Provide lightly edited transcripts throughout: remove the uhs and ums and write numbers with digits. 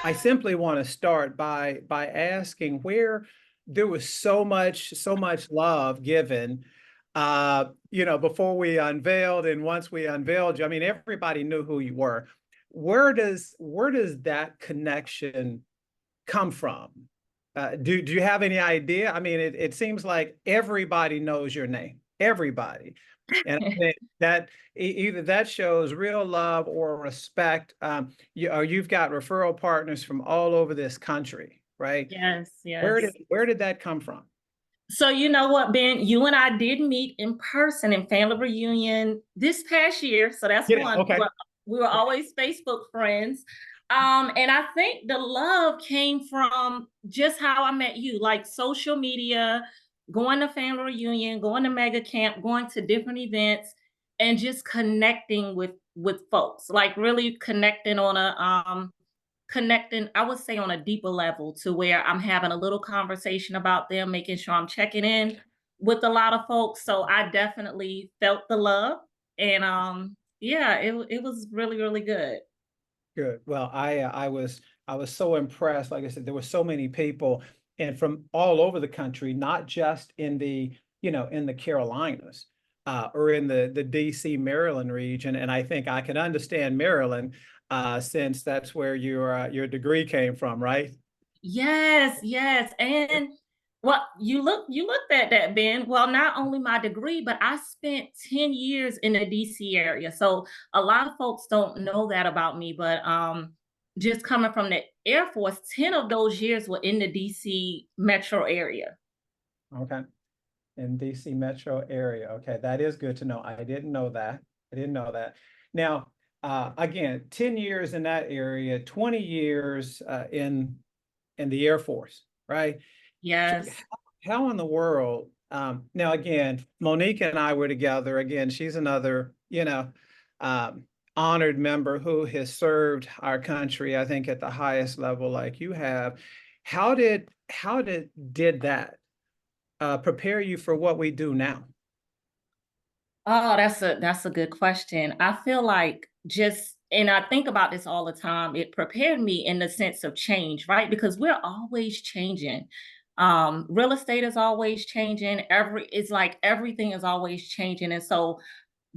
I simply want to start by asking where there was so much love given, before we unveiled, and once we unveiled you, I mean, everybody knew who you were. Where does that connection come from? Do you have any idea? I mean, it seems like everybody knows your name, everybody. And I think that either that shows real love or respect. You've got referral partners from all over this country, right? Yes, Where yes. did where did that come from? So you know what, Ben? You and I did meet in person in family reunion this past year. So that's Yeah. one. Okay. We were always Facebook friends. And I think the love came from just how I met you, like social media, going to family reunion, going to mega camp, going to different events, and just connecting with folks, like really connecting on a connecting, I would say on a deeper level to where I'm having a little conversation about them, making sure I'm checking in with a lot of folks. So I definitely felt the love. And yeah, it was really, really good. Good. Well, I was so impressed. Like I said, there were so many people, and from all over the country, not just in the Carolinas, or in the DC Maryland region. And I think I can understand Maryland, since that's where your degree came from, right? Yes, yes. And well, you looked at that, Ben. Well, not only my degree, but I spent 10 years in the DC area. So a lot of folks don't know that about me, but just coming from the Air Force, 10 of those years were in the DC metro area. Okay. In DC metro area. Okay, that is good to know. I didn't know that. I didn't know that. Now, again, 10 years in that area, 20 years, in the Air Force, right? So Yes. how in the world, now again, Monique and I were together. Again, she's another, honored member who has served our country, I think, at the highest level like you have. How did that prepare you for what we do now? Oh, that's a good question. I feel like just and I think about this all the time. It prepared me in the sense of change, right? Because we're always changing. Real estate is always changing. It's like everything is always changing. And so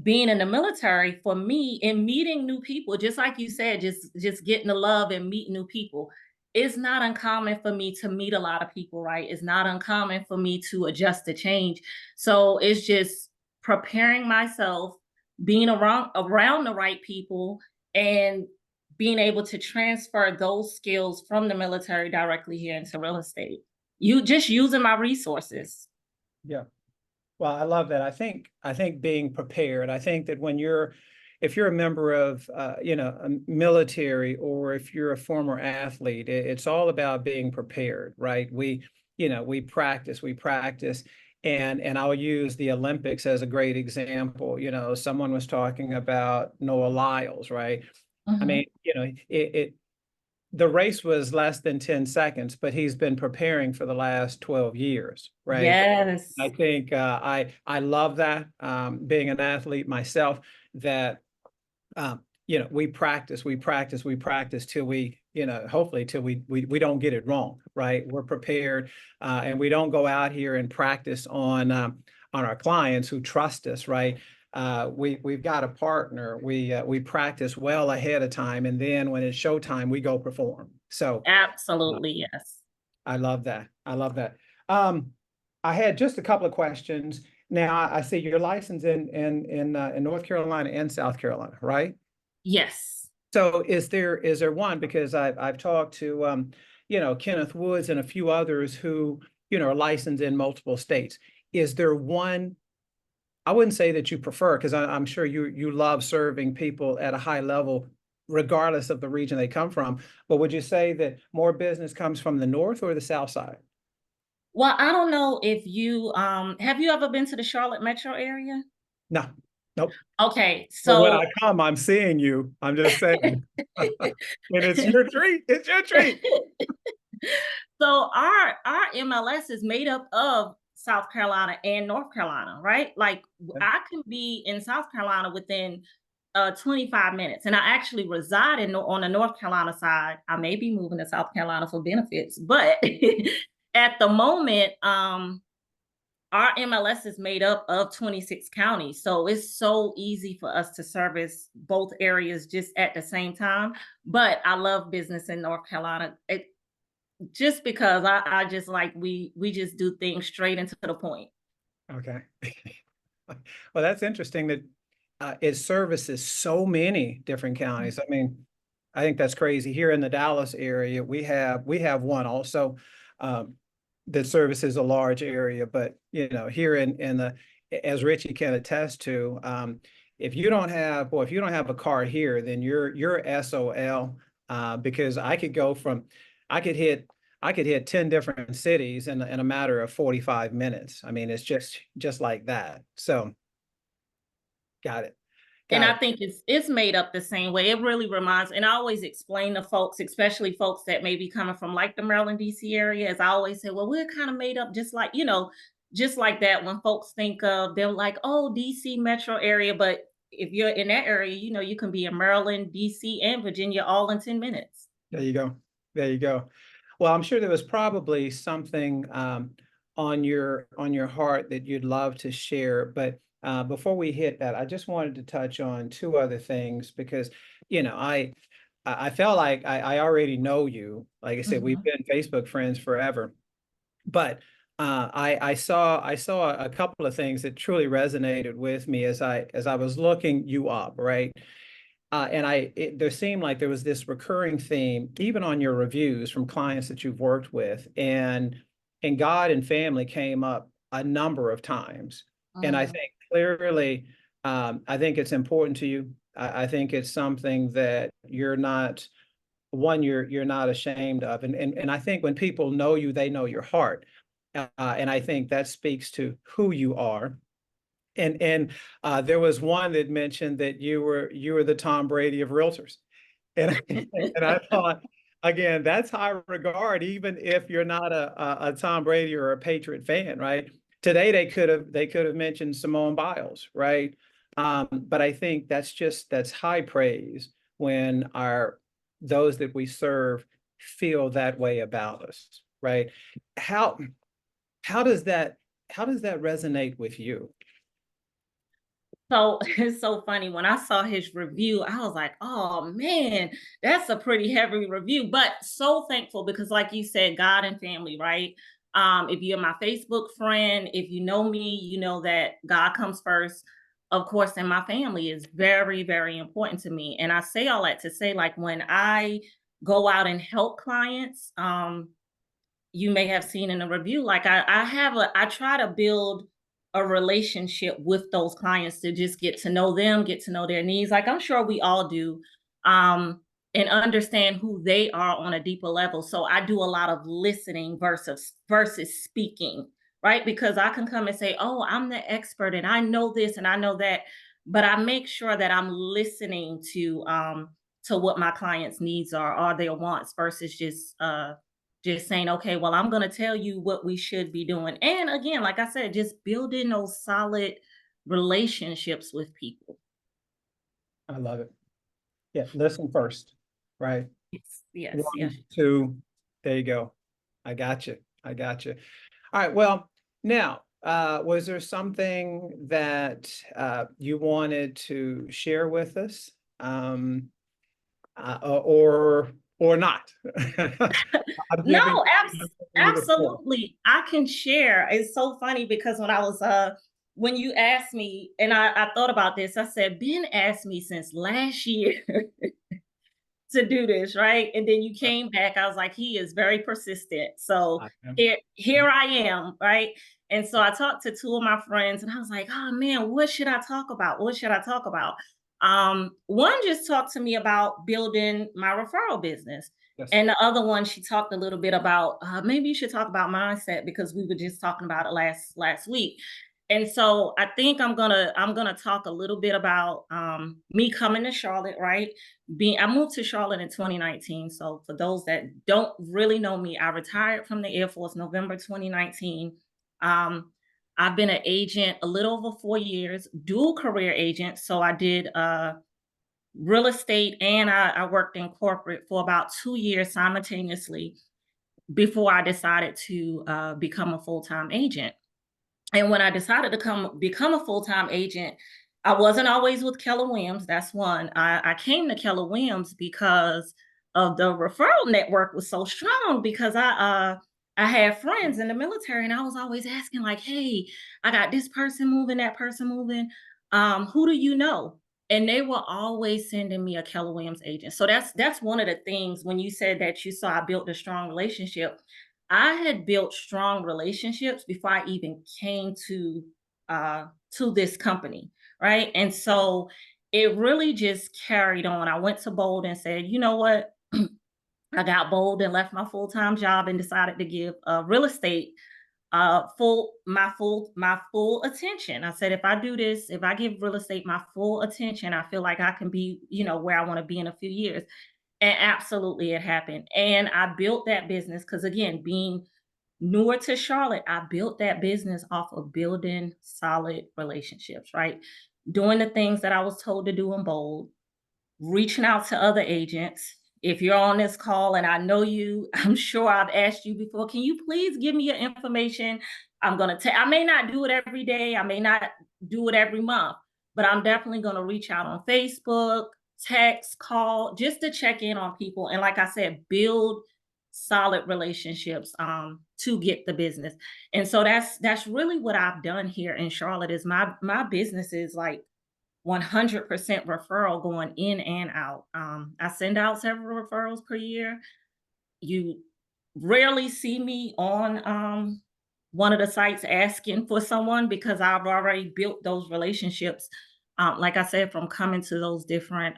being in the military for me and meeting new people, just like you said, just getting the love and meeting new people, it's not uncommon for me to meet a lot of people, right? It's not uncommon for me to adjust to change. So it's just preparing myself, being around the right people, and being able to transfer those skills from the military directly here into real estate. You just using my resources. Yeah. Well, I love that. I think being prepared. I think that if you're a member of, a military, or if you're a former athlete, it's all about being prepared, right? We practice, and I'll use the Olympics as a great example. Someone was talking about Noah Lyles, right? I Mhm. mean, the race was less than 10 seconds, but he's been preparing for the last 12 years, right? I Yes. think, I love that, being an athlete myself, that, we practice till hopefully till we don't get it wrong, right? We're prepared, and we don't go out here and practice on our clients who trust us, right? We've got a partner. We practice well ahead of time, and then when it's showtime, we go perform. So, uh, Absolutely, yes. I love that. I love that. Um, I had just a couple of questions. Now, I see you're licensed in North Carolina and South Carolina, right? Yes. So is there one, because I've talked to, Kenneth Woods and a few others who, are licensed in multiple states. Is there one? I wouldn't say that you prefer, because I'm sure you love serving people at a high level, regardless of the region they come from. But would you say that more business comes from the north or the south side? Well, I don't know if you have you ever been to the Charlotte metro area? No, nope. Okay, But when I so come, I'm seeing you. I'm just saying. And it's your treat. It's your treat. so our MLS is made up of South Carolina and North Carolina, right? Like I can be in South Carolina within 25 minutes. And I actually reside on the North Carolina side. I may be moving to South Carolina for benefits, but at the moment, our MLS is made up of 26 counties. So it's so easy for us to service both areas just at the same time. But I love business in North Carolina. Just because I just like we just do things straight into the point. Okay. Well, that's interesting that it services so many different counties. I mean, I think that's crazy. Here in the Dallas area, we have one also that services a large area, but here in the as Richie can attest to, if you don't have well, if you don't have a car here, then you're SOL because I could hit 10 different cities in a matter of 45 minutes. I mean, it's just like that. So got it. And Got I it. think it's made up the same way. It really reminds, and I always explain to folks, especially folks that may be coming from like the Maryland, DC area, as I always say, well, we're kind of made up just like, just like that. When folks think of, they're like, oh, DC metro area. But if you're in that area, you can be in Maryland, DC, and Virginia all in 10 minutes. There you go. There you go. Well, I'm sure there was probably something on your heart that you'd love to share, but before we hit that, I just wanted to touch on two other things because I felt like I already know you. Like I said, we've Mhm. been Facebook friends forever, but I saw a couple of things that truly resonated with me as I was looking you up, right? And there seemed like there was this recurring theme, even on your reviews from clients that you've worked with, and God and family came up a number of times. And I Mhm. think clearly, I think it's important to you. I think it's something that you're not ashamed of, and I think when people know you, they know your heart, and I think that speaks to who you are. And there was one that mentioned that you were the Tom Brady of realtors. And and I thought, again, that's high regard, even if you're not a Tom Brady or a Patriot fan, right? Today they could have mentioned Simone Biles, right? But I think that's high praise when our those that we serve feel that way about us, right? How how does that how does that resonate with you? So it's so funny. When I saw his review, I was like, oh man, that's a pretty heavy review. But so thankful because, like you said, God and family, right? If you're my Facebook friend, if you know me, you know that God comes first, of course, and my family is very, very important to me. And I say all that to say, like, when I go out and help clients, you may have seen in the review, like I try to build a relationship with those clients to just get to know them, get to know their needs. Like I'm sure we all do. Um, and understand who they are on a deeper level. So I do a lot of listening versus speaking, right? Because I can come and say, "Oh, I'm the expert and I know this and I know that," but I make sure that I'm listening to what my clients' needs are or their wants versus just saying, okay, well, I'm going to tell you what we should be doing. And again, like I said, just building those solid relationships with people. I love it. Yeah, listen first, right? Yes, yes, yes. One, two, there you go. I got you. I got you. All right. Well, now, was there something that you wanted to share with us, or not? I'm No, giving I'm giving you the floor. absolutely. I can share. It's so funny because when you asked me, and I thought about this, I said, Ben asked me since last year to do this, right? And then you came back. I was like, he is very persistent. So I am. here I am, right? And so I talked to two of my friends, and I was like, oh man, what should I talk about? What should I talk about? One just talked to me about building my referral business. Yes. And the other one, she talked a little bit about maybe you should talk about mindset because we were just talking about it last week. And so I think I'm gonna talk a little bit about me coming to Charlotte, right? I moved to Charlotte in 2019. So for those that don't really know me, I retired from the Air Force November 2019. Um, I've been an agent a little over 4 years, dual career agent. So I did real estate, and I worked in corporate for about 2 years simultaneously before I decided to become a full-time agent. And when I decided to become a full-time agent, I wasn't always with Keller Williams. That's one. I came to Keller Williams because of the referral network was so strong, because I had friends in the military, and I was always asking, like, hey, I got this person moving, that person moving. Who do you know? And they were always sending me a Keller Williams agent. So that's one of the things when you said that you saw I built a strong relationship. I had built strong relationships before I even came to this company, right? And so it really just carried on. I went to Bold and said, you know what? I got bold and left my full-time job and decided to give real estate full attention. I said, if I do this, if I give real estate my full attention, I feel like I can be, where I want to be in a few years. And absolutely it happened. And I built that business because, again, being newer to Charlotte, I built that business off of building solid relationships, right? Doing the things that I was told to do in Bold, reaching out to other agents. If you're on this call and I know you, I'm sure I've asked you before, can you please give me your information? I'm going to I may not do it every day. I may not do it every month, but I'm definitely going to reach out on Facebook, text, call, just to check in on people. And like I said, build solid relationships to get the business. And so that's really what I've done here in Charlotte. Is my business is like 100% referral going in and out. I send out several referrals per year. You rarely see me on one of the sites asking for someone, because I've already built those relationships. Like I said, from coming to those different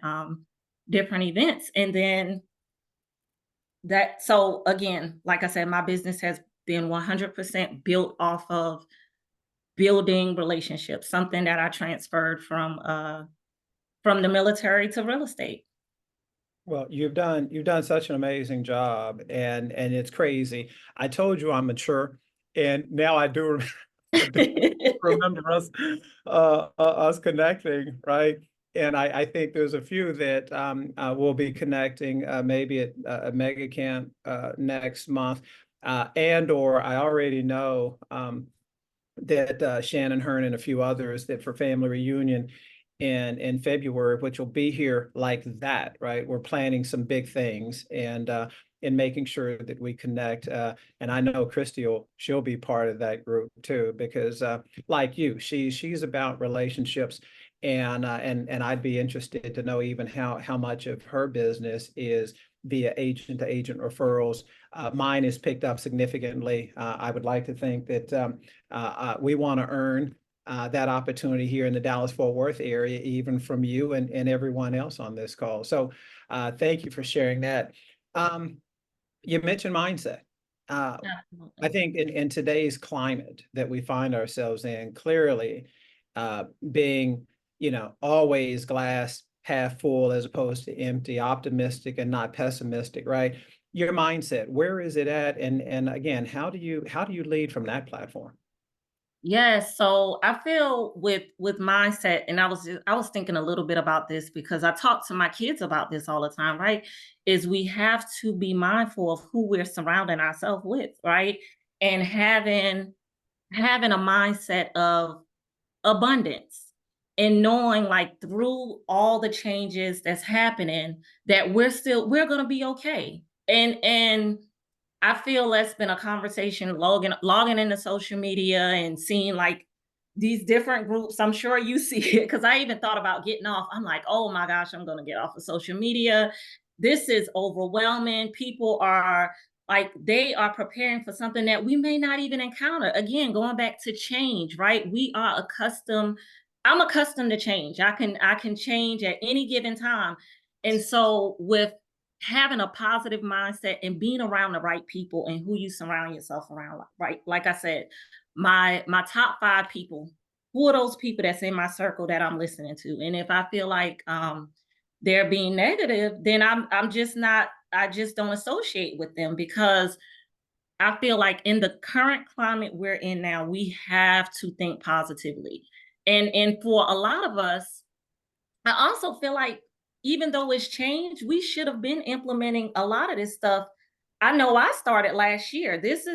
events, and then so again, like I said, my business has been 100% built off of building relationships, something that I transferred from the military to real estate. Well, you've done such an amazing job, and it's crazy. I told you I'm mature, and now I do I do remember us connecting, right? And I think there's a few that will be connecting maybe at Mega Camp next month, and or I already know that Shannon Hearn and a few others that for family reunion in February, which will be here like that, right? We're planning some big things and making sure that we connect. And I know Christy she'll be part of that group too, because like you, she's about relationships. And I'd be interested to know even how much of her business is via agent to agent referrals. Mine is picked up significantly. I would like to think that we want to earn that opportunity here in the Dallas-Fort Worth area, even from you and everyone else on this call. So thank you for sharing that. You mentioned mindset. I Absolutely. think in today's climate that we find ourselves in, clearly being, always glass half full as opposed to empty, optimistic and not pessimistic, right? Your mindset, where is it at? And again, how do you lead from that platform? Yes, so I feel with mindset, and I was thinking a little bit about this because I talk to my kids about this all the time, right? Is we have to be mindful of who we're surrounding ourselves with, right? And having a mindset of abundance, and knowing, like, through all the changes that's happening, that we're going to be okay. And I feel that's been a conversation logging into social media and seeing, like, these different groups. I'm sure you see it, because I even thought about getting off. I'm like, oh my gosh, I'm gonna get off of social media. This is overwhelming. People are, like, they are preparing for something that we may not even encounter. Again, going back to change, right? I'm accustomed to change. I can change at any given time. And so with having a positive mindset and being around the right people and who you surround yourself around, right? Like I said, my top 5 people, who are those people that's in my circle that I'm listening to? And if I feel like they're being negative, then I'm just not, I just don't associate with them, because I feel like in the current climate we're in now, we have to think positively. And for a lot of us, I also feel like even though it's changed, we should have been implementing a lot of this stuff. I know I started last year. This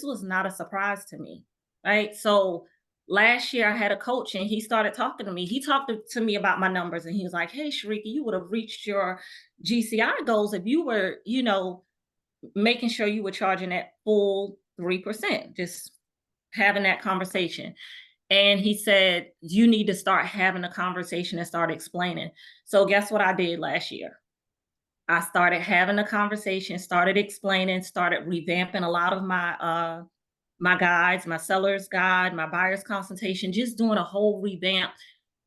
was not a surprise to me, right? So last year I had a coach and he started talking to me. He talked to me about my numbers and he was like, "Hey, Sherika, you would have reached your GCI goals if you were, making sure you were charging that full 3%, just having that conversation." And he said, "You need to start having a conversation and start explaining." So guess what I did last year? I started having a conversation, started explaining, started revamping a lot of my guides, my seller's guide, my buyer's consultation, just doing a whole revamp.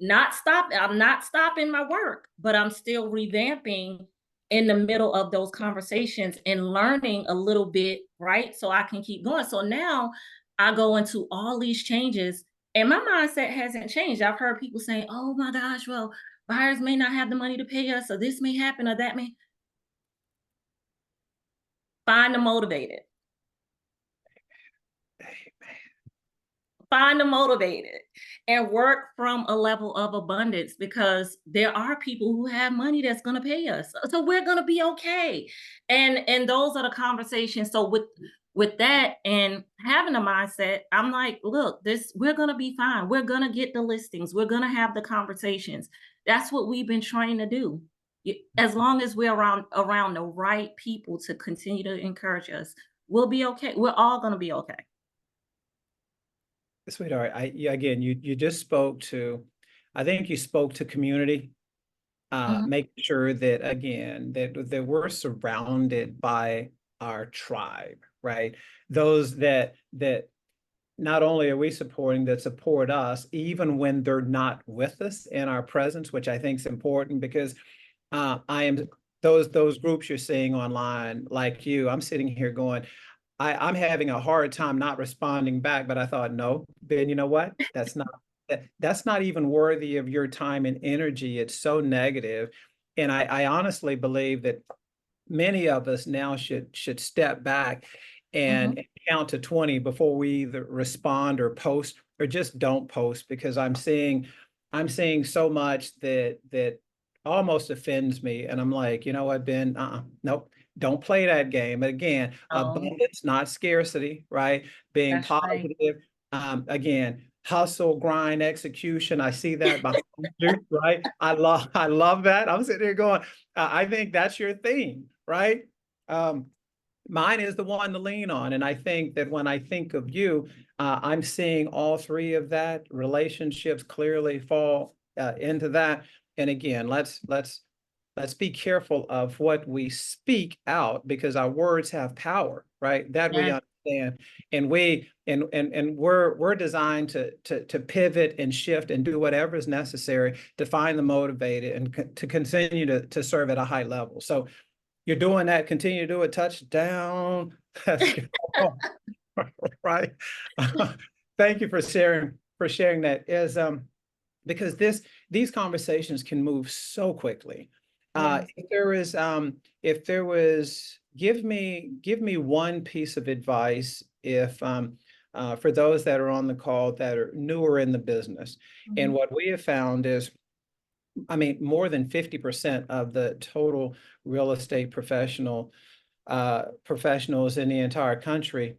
I'm not stopping my work, but I'm still revamping in the middle of those conversations and learning a little bit, right? So I can keep going. So now I go into all these changes and my mindset hasn't changed. I've heard people saying, "Oh my gosh, well, buyers may not have the money to pay us, or this may happen, or that may." Find the motivated. Find the motivated and work from a level of abundance, because there are people who have money that's going to pay us, so we're going to be okay. And those are the conversations. So with that and having a mindset, I'm like, look, this, we're going to be fine. We're going to get the listings, we're going to have the conversations. That's what we've been trying to do. As long as we're around the right people to continue to encourage us, we'll be okay. We're all going to be okay. Sweetheart, yeah, again, you just spoke to, I think you spoke to community, Mhm. making sure that again that we're surrounded by our tribe, right? Those that not only are we supporting, that support us even when they're not with us in our presence, which I think is important because I am those groups you're seeing online, like you, I'm sitting here going, I'm having a hard time not responding back, but I thought, no, Ben, you know what? That's not even worthy of your time and energy. It's so negative. And I honestly believe that many of us now should step back Mhm. and count to 20 before we either respond or post or just don't post, because I'm seeing so much that almost offends me. And I'm like, you know what, Ben, nope, don't play that game. Again, Oh, abundance, not scarcity, right? Being that's right. positive. Again, hustle, grind, execution. I see that behind you, right? I love that. I'm sitting there going, I think that's your theme, right? Um, Mine is the one to lean on. And I think that when I think of you, I'm seeing all three of that. Relationships clearly fall into that. And again, let's be careful of what we speak out, because our words have power, right? That we Yes. understand. And we're designed to pivot and shift and do whatever is necessary to find the motivated and to continue to serve at a high level. So you're doing that, continue to do it, touchdown. Let's go. Right. Thank you for sharing that. Is because these conversations can move so quickly. Yes. If there was, give me one piece of advice, if for those that are on the call that are newer in the business. And Mhm. what we have found is, I mean, more than 50% of the total real estate professionals in the entire country,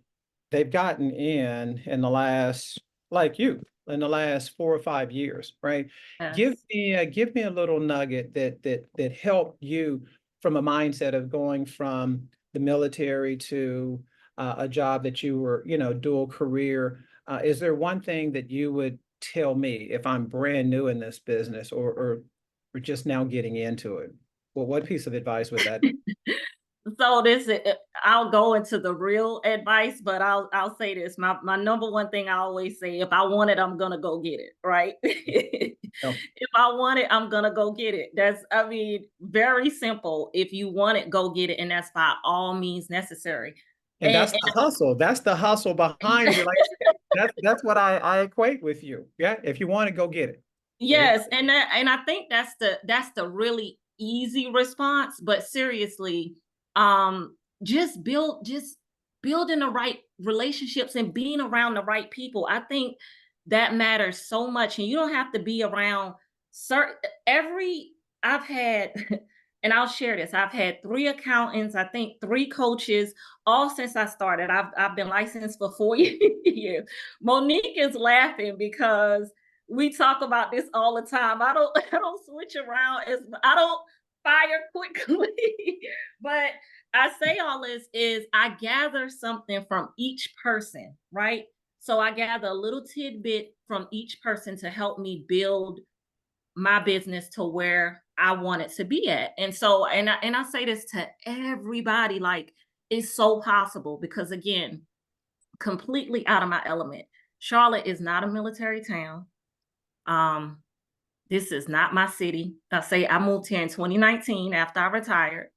they've gotten in the last, like you, in the last 4 or 5 years, right? Give Yes. me give me a little nugget that helped you from a mindset of going from the military to a job that you were, dual career. Is there one thing that you would tell me if I'm brand new in this business, or just now getting into it? Well, what piece of advice would that be? So I'll go into the real advice, but I'll say this. My number one thing I always say: if I want it, I'm gonna go get it, right? No. If I want it, I'm gonna go get it. I mean, very simple. If you want it, go get it, and that's by all means necessary. And And, that's the hustle. That's the hustle behind you. Like that's what I equate with you. Yeah. If you want to go get it. There you go. yes, and I think that's the really easy response, but seriously, just building the right relationships and being around the right people. I think that matters so much, and you don't have to be around certain every I've had, and I'll share this. I've had 3 accountants, I think 3 coaches, all since I started. I've been licensed for 4 years. Monique is laughing because we talk about this all the time. I don't switch around as I don't fire quickly. But I say all this is I gather something from each person, right? So I gather a little tidbit from each person to help me build my business to where I want it to be at. And so, and I say this to everybody, like it's so possible because again, completely out of my element. Charlotte is not a military town. Um, this is not my city. I say I moved here in 2019 after I retired.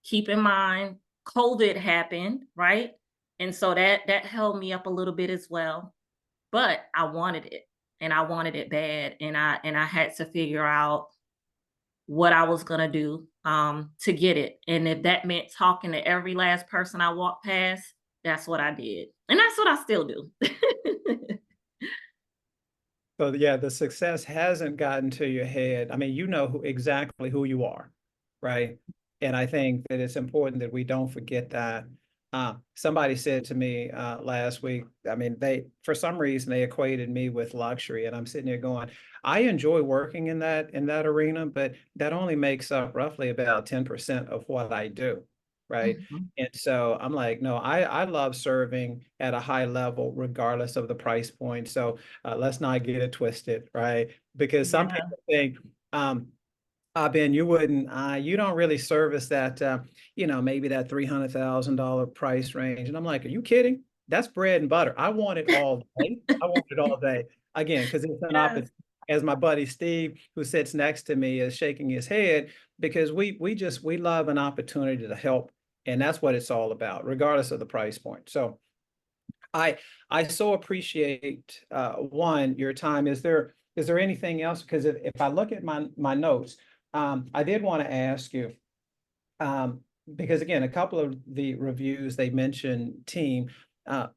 Keep in mind, COVID happened, right? And so that held me up a little bit as well. But I wanted it and I wanted it bad. And I had to figure out what I was gonna do to get it. And if that meant talking to every last person I walked past, that's what I did. And that's what I still do. So yeah, the success hasn't gotten to your head. I mean, you know exactly who you are, right? And I think that it's important that we don't forget that. Somebody said to me last week, I mean, they for some reason they equated me with luxury, and I'm sitting there going, I enjoy working in that arena, but that only makes up roughly about 10% of what I do, right? Mhm. And so I'm like, no, I love serving at a high level, regardless of the price point. So let's not get it twisted, right? Because some Yeah. people think, Ben, you don't really service that, maybe that $300,000 price range. And I'm like, are you kidding? That's bread and butter. I want it all day. I want it all day. Again, because it's an Yes. opportunity. As my buddy Steve, who sits next to me, is shaking his head because we love an opportunity to help, and that's what it's all about, regardless of the price point. So I I so appreciate one, your time. Is there anything else? Because if I look at my notes, I did want to ask you, um, because again, a couple of the reviews they mentioned team.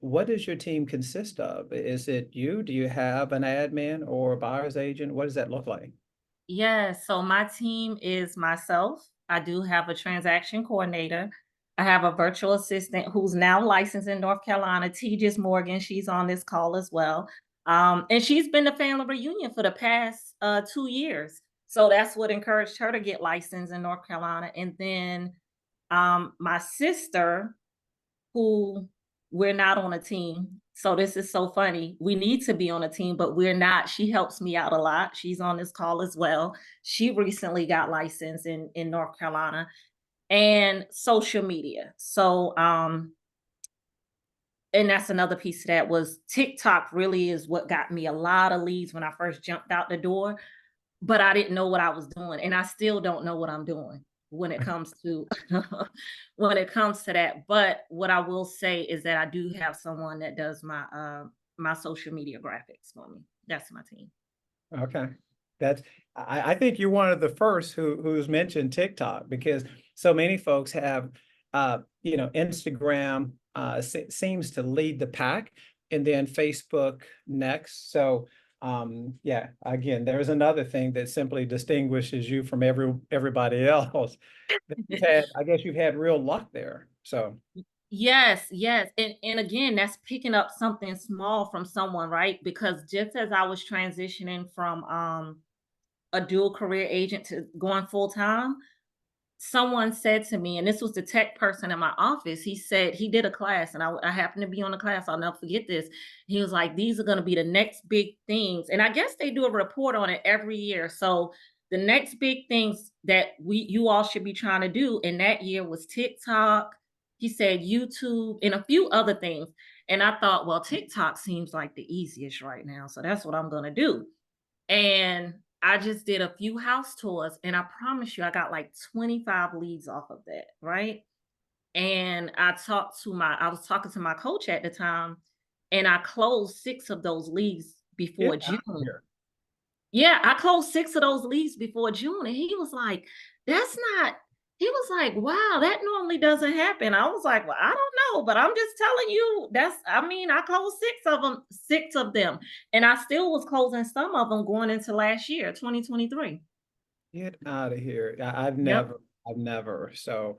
What does your team consist of? Is it you? Do you have an admin or a buyer's agent? What does that look like? Yes, so my team is myself. I do have a transaction coordinator. I have a virtual assistant who's now licensed in North Carolina, Tejas Morgan. She's on this call as well. And she's been the family reunion for the past 2 years. So that's what encouraged her to get licensed in North Carolina. And then my sister, who we're not on a team. So this is so funny. We need to be on a team, but we're not. She helps me out a lot. She's on this call as well. She recently got licensed in North Carolina and social media. So and that's another piece of that was TikTok really is what got me a lot of leads when I first jumped out the door, but I didn't know what I was doing, and I still don't know what I'm doing when it comes to when it comes to that. But what I will say is that I do have someone that does my social media graphics for me. That's my team. Okay. That's I think you're one of the first who's mentioned TikTok because so many folks have Instagram seems to lead the pack and then Facebook next. So yeah, again, there's another thing that simply distinguishes you from everybody else. I guess you've had real luck there. So Yes, yes. And again, that's picking up something small from someone, right? Because just as I was transitioning from a dual career agent to going full time, someone said to me, and this was the tech person in my office, he said he did a class, and I happened to be on the class. I'll never forget this. He was like, these are going to be the next big things. And I guess they do a report on it every year. So the next big things that you all should be trying to do in that year was TikTok. He said YouTube and a few other things. And I thought, well, TikTok seems like the easiest right now. So that's what I'm going to do. And I just did a few house tours, and I promise you, I got like 25 leads off of that, right? And I was talking to my coach at the time, and I closed 6 of those leads get before out June. of here. Yeah, I closed 6 of those leads before June, and he was like, "That's not." He was like, "Wow, that normally doesn't happen." I was like, "Well, I don't know, but I'm just telling you, I mean, I closed 6 of them, and I still was closing some of them going into last year, 2023." Get out of here. Yep. I've never. So,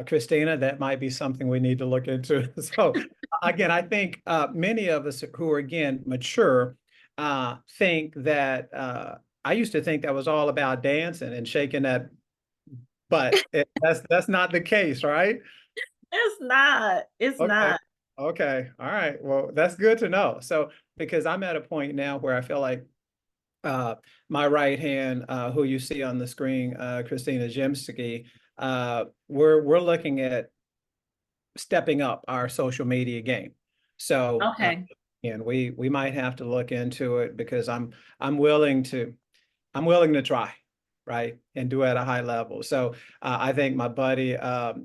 Christina, that might be something we need to look into. So, again, I think many of us who are again mature think that I used to think that was all about dancing and shaking that butt. That's not the case, right? It's not. It's Okay. not. Okay. All right. Well, that's good to know. So, because I'm at a point now where I feel like uh, my right hand, who you see on the screen, Christina Jemski, we're looking at stepping up our social media game. So, Okay. and we might have to look into it because I'm willing to I'm willing to try, right, and do at a high level. So I think my buddy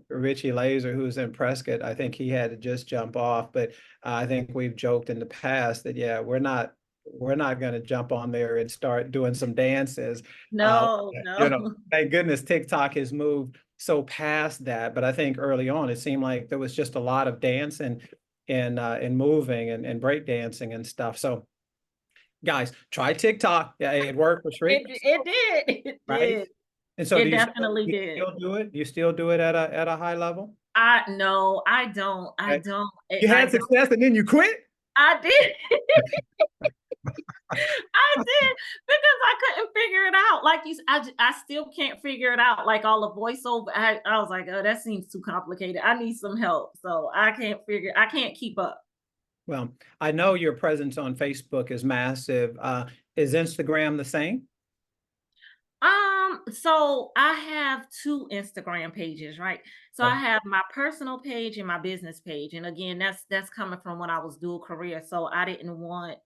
Richie Laser, who's in Prescott, I think he had to just jump off. But I think we've joked in the past that yeah, we're not going to jump on there and start doing some dances. Uh, No, you no. know, thank goodness TikTok has moved so past that. But I think early on it seemed like there was just a lot of dancing and moving and break dancing and stuff. So guys, try TikTok. Yeah, it worked for Shrek, It did. It right? did. And so It do definitely you did. still do it? Do you still do it at a high level? I no, I don't. I Okay. don't. You I had don't. success and then you quit? I did. I did because I couldn't figure it out. Like I still can't figure it out. Like all the voiceover, I was like, oh, that seems too complicated. I need some help. So I can't keep up. Well, I know your presence on Facebook is massive. Is Instagram the same? So I have two Instagram pages, right? So I Okay. have my personal page and my business page. And again, that's coming from when I was dual career. So I didn't want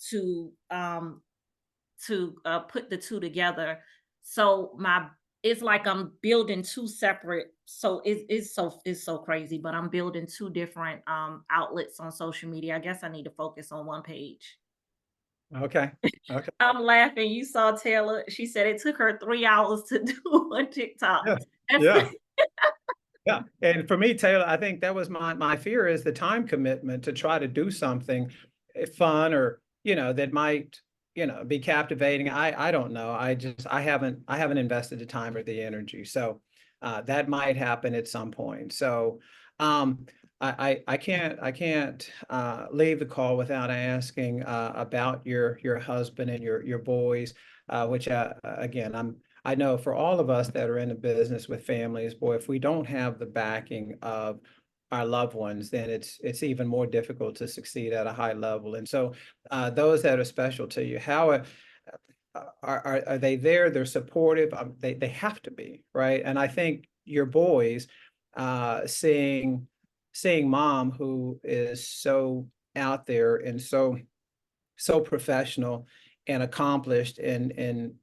to put the two together. So my it's like I'm building two separate. So it's so crazy, but I'm building two different outlets on social media. I guess I need to focus on one page. Okay. Okay. I'm laughing. You saw Taylor. She said it took her 3 hours to do on TikTok. Yeah. That's Yeah. Yeah. And for me, Taylor, I think that was my fear is the time commitment to try to do something fun or, that might, be captivating. I don't know. I haven't invested the time or the energy. So that might happen at some point. So um I can't leave the call without asking about your husband and your boys, which again I know for all of us that are in the business with families, boy, if we don't have the backing of our loved ones, then it's even more difficult to succeed at a high level. And so, those that are special to you, how are they there? They're supportive. They have to be, right? And I think your boys, seeing mom who is so out there and so professional and accomplished and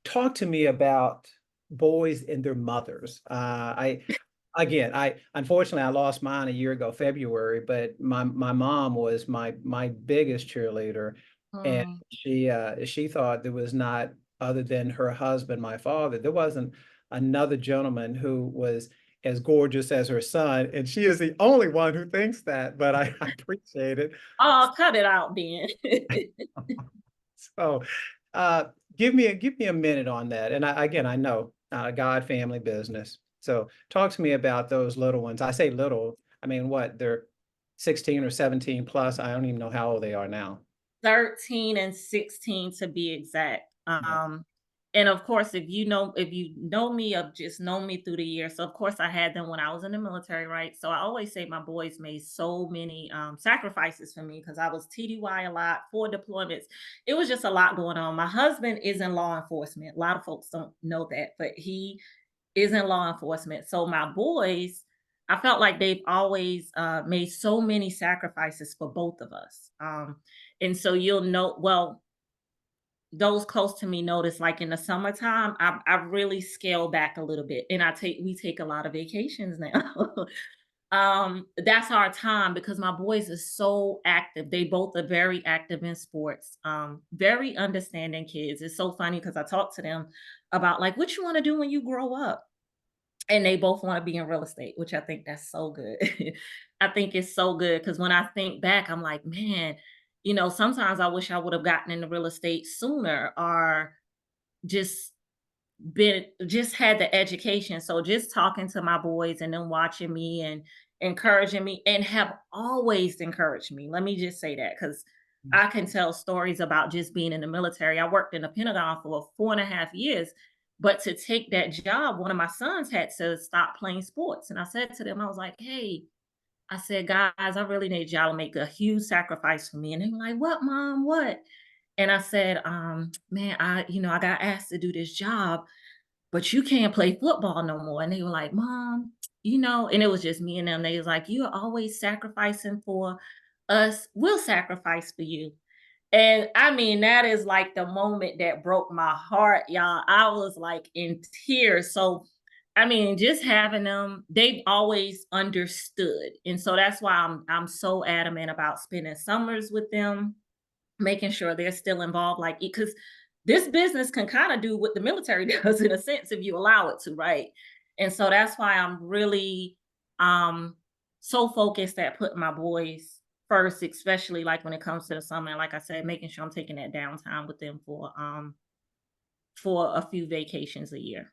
talk to me about boys and their mothers. I unfortunately I lost mine a year ago, February, but my mom was my biggest cheerleader, and Mm. she thought there was not other than her husband, my father, there wasn't another gentleman who was as gorgeous as her son, and she is the only one who thinks that, but I appreciate it. Oh, cut it out, Ben. So, uh, give me a minute on that. And again, I know God, family, business. So, talk to me about those little ones. I say little. I mean, what they're 16 or 17 plus. I don't even know how old they are now. 13 and 16 to be exact. Yeah. And of course, if you know me, of just known me through the years, so of course I had them when I was in the military, right? So I always say my boys made so many sacrifices for me because I was TDY a lot, 4 deployments. It was just a lot going on. My husband is in law enforcement. A lot of folks don't know that, but he is in law enforcement. So my boys, I felt like they've always made so many sacrifices for both of us. And so you'll know, well, those close to me notice like in the summertime, I really scale back a little bit and we take a lot of vacations now. That's our time because my boys are so active. They both are very active in sports. Very understanding kids. It's so funny because I talk to them about like what you want to do when you grow up, and they both want to be in real estate, which I think that's so good. I think it's so good because when I think back, I'm like, man, sometimes I wish I would have gotten into real estate sooner, or just just had the education. So just talking to my boys and them watching me and encouraging me, and have always encouraged me. Let me just say that, because Mm. I can tell stories about just being in the military. I worked in the Pentagon for 4.5 years, but to take that job, one of my sons had to stop playing sports. And I said to them, I was like, hey, I said, guys, I really need y'all to make a huge sacrifice for me. And they were like, what, mom? What? And I said, man, I got asked to do this job, but you can't play football no more. And they were like, mom, and it was just me and them. They was like, you're always sacrificing for us. We'll sacrifice for you. And I mean, that is like the moment that broke my heart, y'all. I was like in tears. So, I mean, just having them, they always understood. And so that's why I'm so adamant about spending summers with them, making sure they're still involved, like, because this business can kind of do what the military does in a sense if you allow it to, right? And so that's why I'm really um so focused at putting my boys first, especially like when it comes to the summer. And like I said, making sure I'm taking that downtime with them for a few vacations a year.